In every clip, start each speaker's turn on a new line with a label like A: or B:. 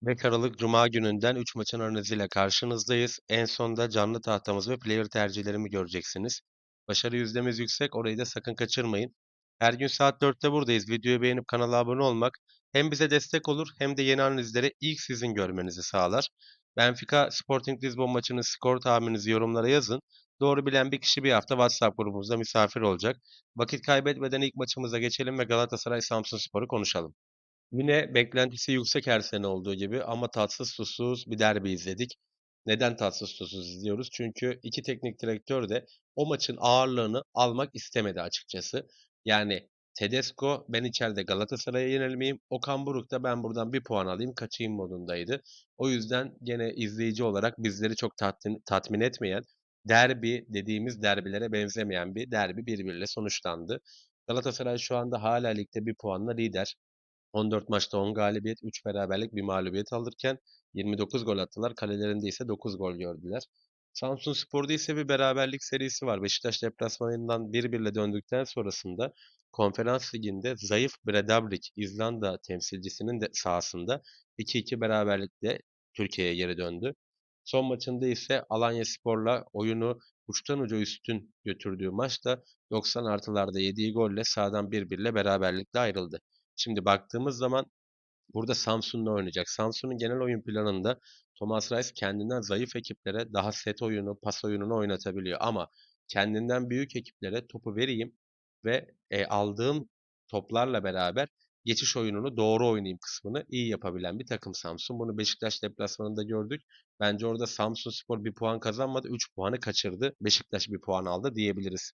A: 5 Aralık Cuma gününden 3 maçın analiziyle karşınızdayız. En sonda canlı tahtamız ve player tercihlerimi göreceksiniz. Başarı yüzdemiz yüksek, orayı da sakın kaçırmayın. Her gün saat 4'te buradayız. Videoyu beğenip kanala abone olmak hem bize destek olur hem de yeni analizleri ilk sizin görmenizi sağlar. Benfica Sporting Lisbon maçının skor tahmininizi yorumlara yazın. Doğru bilen bir kişi bir hafta WhatsApp grubumuzda misafir olacak. Vakit kaybetmeden ilk maçımıza geçelim ve Galatasaray Samsunspor'u konuşalım. Yine beklentisi yüksek her sene olduğu gibi ama tatsız tuzsuz bir derbi izledik. Neden tatsız tuzsuz izliyoruz? Çünkü iki teknik direktör de o maçın ağırlığını almak istemedi açıkçası. Yani Tedesco ben içeride Galatasaray'a yenilmeyeyim. Okan Buruk da ben buradan bir puan alayım kaçayım modundaydı. O yüzden gene izleyici olarak bizleri çok tatmin etmeyen derbi dediğimiz derbilere benzemeyen bir derbi birbiriyle sonuçlandı. Galatasaray şu anda hala ligde bir puanla lider. 14 maçta 10 galibiyet, 3 beraberlik, bir mağlubiyet alırken 29 gol attılar. Kalelerinde ise 9 gol gördüler. Samsunspor'da ise bir beraberlik serisi var. Beşiktaş deplasmanından 1-1'le döndükten sonrasında Konferans Ligi'nde zayıf Breidablik, İzlanda temsilcisinin de sahasında 2-2 beraberlikle Türkiye'ye geri döndü. Son maçında ise Alanyaspor'la oyunu uçtan uca üstün götürdüğü maçta 90 artılarda yediği golle sahadan 1-1'le beraberlikle ayrıldı. Şimdi baktığımız zaman burada Samsun'la oynayacak. Samsun'un genel oyun planında Thomas Reis kendinden zayıf ekiplere daha set oyunu, pas oyununu oynatabiliyor. Ama kendinden büyük ekiplere topu vereyim ve aldığım toplarla beraber geçiş oyununu doğru oynayayım kısmını iyi yapabilen bir takım Samsun. Bunu Beşiktaş deplasmanında gördük. Bence orada Samsunspor bir puan kazanmadı, 3 puanı kaçırdı. Beşiktaş bir puan aldı diyebiliriz.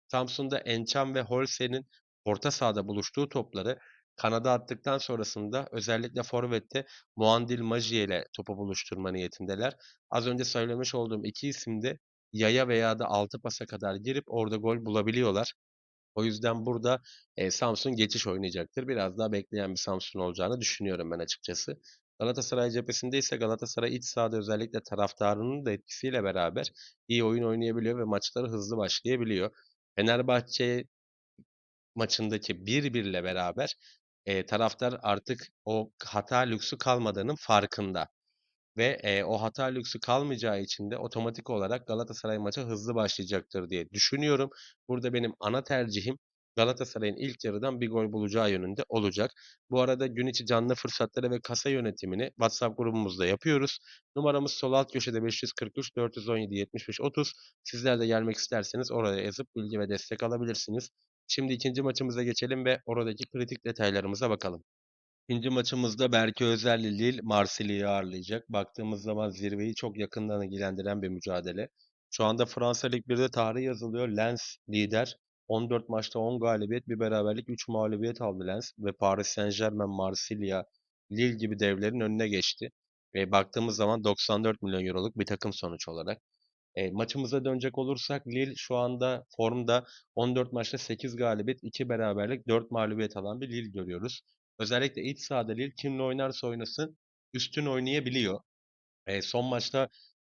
A: Samsun'da Ençam ve Holse'nin orta sahada buluştuğu topları kanada attıktan sonrasında özellikle forvette Muandil Maji ile topu buluşturma niyetindeler. Az önce söylemiş olduğum iki isim de yaya veya da altı pasa kadar girip orada gol bulabiliyorlar. O yüzden burada Samsun geçiş oynayacaktır. Biraz daha bekleyen bir Samsun olacağını düşünüyorum ben açıkçası. Galatasaray cephesinde ise Galatasaray iç sahada özellikle taraftarının da etkisiyle beraber iyi oyun oynayabiliyor ve maçları hızlı başlayabiliyor. Fenerbahçe maçındaki 1-1 ile beraber taraftar artık o hata lüksü kalmadığının farkında. Ve o hata lüksü kalmayacağı için de otomatik olarak Galatasaray maça hızlı başlayacaktır diye düşünüyorum. Burada benim ana tercihim Galatasaray'ın ilk yarıdan bir gol bulacağı yönünde olacak. Bu arada gün içi canlı fırsatları ve kasa yönetimini WhatsApp grubumuzda yapıyoruz. Numaramız sol alt köşede 543 417 75 30. Sizler de gelmek isterseniz oraya yazıp bilgi ve destek alabilirsiniz. Şimdi ikinci maçımıza geçelim ve oradaki kritik detaylarımıza bakalım. İkinci maçımızda Berke Özer'le Lille Marsilya'yı ağırlayacak. Baktığımız zaman zirveyi çok yakından ilgilendiren bir mücadele. Şu anda Fransa Lig 1'de tarih yazılıyor. Lens lider. 14 maçta 10 galibiyet, bir beraberlik, 3 mağlubiyet aldı Lens ve Paris Saint-Germain, Marsilya, Lille gibi devlerin önüne geçti. Ve baktığımız zaman 94 milyon euroluk bir takım sonuç olarak. Maçımıza dönecek olursak Lille şu anda formda 14 maçta 8 galibiyet, 2 beraberlik, 4 mağlubiyet alan bir Lille görüyoruz. Özellikle iç sahada Lille kimle oynarsa oynasın üstün oynayabiliyor. Son maçta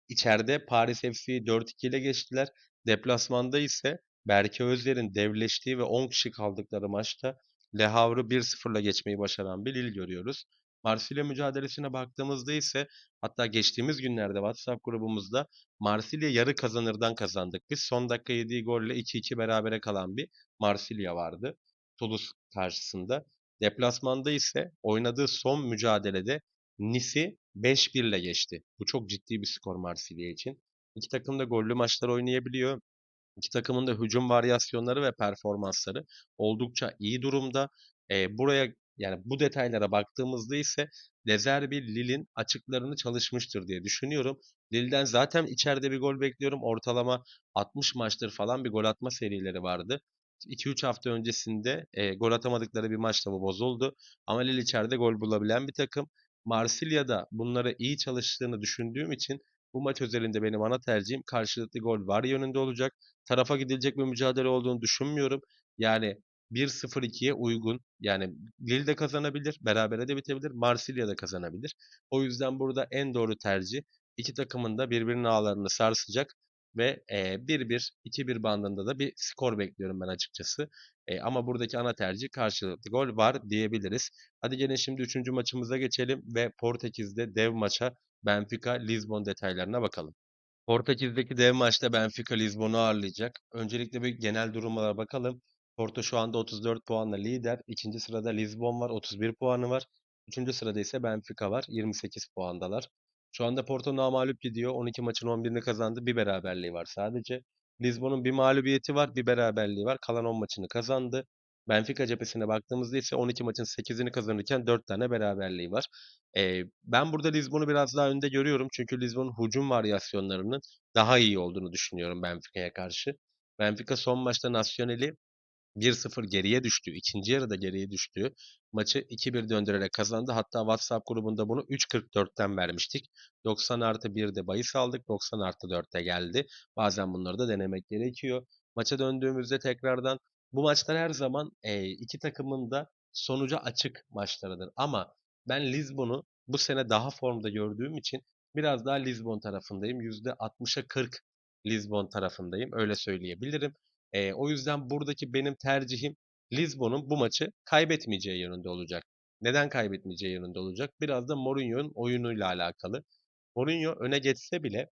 A: içeride Paris FC'yi 4-2 ile geçtiler. Deplasmanda ise Berke Özer'in devleştiği ve 10 kişi kaldıkları maçta Le Havre'ı 1-0'la geçmeyi başaran bir Lille görüyoruz. Marsilya mücadelesine baktığımızda ise hatta geçtiğimiz günlerde WhatsApp grubumuzda Marsilya yarı kazanırdan kazandık. Biz son dakika yediği golle 2-2 berabere kalan bir Marsilya vardı. Toulouse karşısında. Deplasmanda ise oynadığı son mücadelede Nice'i 5-1 ile geçti. Bu çok ciddi bir skor Marsilya için. İki takım da gollü maçlar oynayabiliyor. İki takımın da hücum varyasyonları ve performansları oldukça iyi durumda. Buraya yani bu detaylara baktığımızda ise De Zerbi Lille'in açıklarını çalışmıştır diye düşünüyorum. Lille'den zaten içeride bir gol bekliyorum. Ortalama 60 maçtır falan bir gol atma serileri vardı. 2-3 hafta öncesinde gol atamadıkları bir maçta bu bozuldu. Ama Lille içeride gol bulabilen bir takım. Marsilya'da bunları iyi çalıştığını düşündüğüm için bu maç özelinde benim ana tercihim karşılıklı gol var yönünde olacak. Tarafa gidilecek bir mücadele olduğunu düşünmüyorum. Yani 1-0-2'ye uygun. Yani Lille de kazanabilir, berabere de bitebilir, Marsilya da kazanabilir. O yüzden burada en doğru tercih iki takımın da birbirinin ağlarını sarsacak ve 1-1, 2-1 bandında da bir skor bekliyorum ben açıkçası. Ama buradaki ana tercih karşılıklı gol var diyebiliriz. Hadi gelin şimdi üçüncü maçımıza geçelim ve Portekiz'de dev maça Benfica Lisbon detaylarına bakalım. Portekiz'deki dev maçta Benfica Lizbon'u ağırlayacak. Öncelikle bir genel durumlara bakalım. Porto şu anda 34 puanla lider. İkinci sırada Lizbon var, 31 puanı var. Üçüncü sırada ise Benfica var, 28 puandalar. Şu anda Porto namağlup gidiyor. 12 maçın 11'ini kazandı. Bir beraberliği var sadece. Lizbon'un bir mağlubiyeti var, bir beraberliği var. Kalan 10 maçını kazandı. Benfica cephesine baktığımızda ise 12 maçın 8'ini kazanırken 4 tane beraberliği var. Ben burada Lizbon'u biraz daha önde görüyorum. Çünkü Lizbon'un hücum varyasyonlarının daha iyi olduğunu düşünüyorum Benfica'ya karşı. Benfica son maçta Nacional'i 1-0 geriye düştü. İkinci yarıda geriye düştü. Maçı 2-1 döndürerek kazandı. Hatta WhatsApp grubunda bunu 3.44'ten vermiştik. 90+1'de bahis aldık. 90+4'te geldi. Bazen bunları da denemek gerekiyor. Maça döndüğümüzde tekrardan bu maçlar her zaman iki takımın da sonuca açık maçlarıdır. Ama ben Lizbon'u bu sene daha formda gördüğüm için biraz daha Lizbon tarafındayım. %60'a 40 Lizbon tarafındayım. Öyle söyleyebilirim. O yüzden buradaki benim tercihim Lizbon'un bu maçı kaybetmeyeceği yönünde olacak. Neden kaybetmeyeceği yönünde olacak? Biraz da Mourinho'nun oyunuyla alakalı. Mourinho öne geçse bile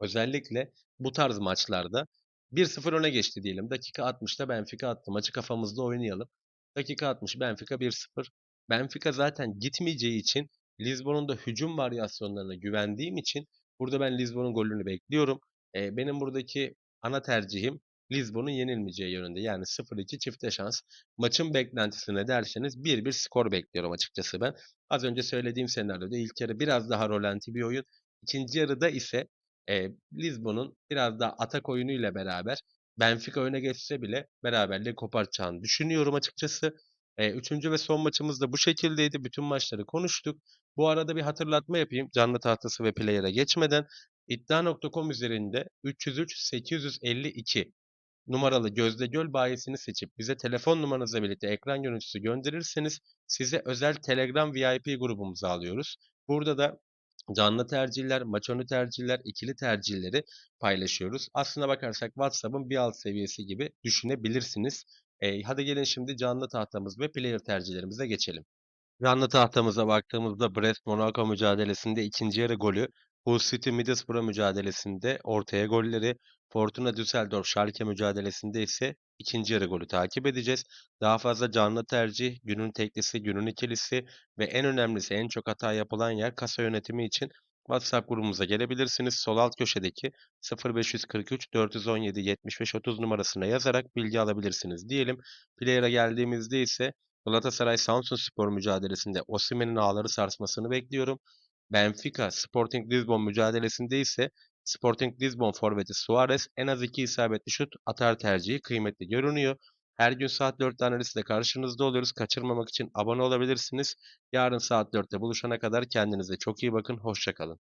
A: özellikle bu tarz maçlarda 1-0 öne geçti diyelim. Dakika 60'ta Benfica attı. Maçı kafamızda oynayalım. Dakika 60 Benfica 1-0. Benfica zaten gitmeyeceği için Lizbon'un da hücum varyasyonlarına güvendiğim için burada ben Lizbon'un golünü bekliyorum. Benim buradaki ana tercihim Lizbon'un yenilmeyeceği yönünde. Yani 0-2 çifte şans. Maçın beklentisi ne derseniz 1-1 skor bekliyorum açıkçası ben. Az önce söylediğim senaryoda ilk yarı biraz daha rolanti bir oyun. İkinci yarıda ise Lizbon'un biraz daha atak oyunuyla beraber Benfica öne geçse bile beraberliği kopartacağını düşünüyorum açıkçası. Üçüncü ve son maçımız da bu şekildeydi. Bütün maçları konuştuk. Bu arada bir hatırlatma yapayım. Canlı tahtası ve player'a geçmeden iddia.com üzerinde 303 852 numaralı Gözde Göl bayisini seçip bize telefon numaranızla birlikte ekran görüntüsü gönderirseniz size özel Telegram VIP grubumuza alıyoruz. Burada da canlı tercihler, maç önü tercihler, ikili tercihleri paylaşıyoruz. Aslına bakarsak WhatsApp'ın bir alt seviyesi gibi düşünebilirsiniz. Hadi gelin şimdi canlı tahtamız ve player tercihlerimize geçelim. Canlı tahtamıza baktığımızda Brest Monaco mücadelesinde ikinci yarı golü, Hull City Middlesbrough mücadelesinde ortaya golleri, Fortuna Düsseldorf Schalke mücadelesinde ise ikinci yarı golü takip edeceğiz. Daha fazla canlı tercih, günün teklisi, günün ikilisi ve en önemlisi en çok hata yapılan yer kasa yönetimi için WhatsApp grubumuza gelebilirsiniz. Sol alt köşedeki 0543 417 75 30 numarasına yazarak bilgi alabilirsiniz diyelim. Player'a geldiğimizde ise Galatasaray Samsunspor mücadelesinde Osimhen'in ağları sarsmasını bekliyorum. Benfica Sporting Lisbon mücadelesinde ise Sporting Lisbon forveti Suarez en az 2 isabetli şut atar tercihi kıymetli görünüyor. Her gün saat 4'te analizle karşınızda oluyoruz. Kaçırmamak için abone olabilirsiniz. Yarın saat 4'te buluşana kadar kendinize çok iyi bakın. Hoşça kalın.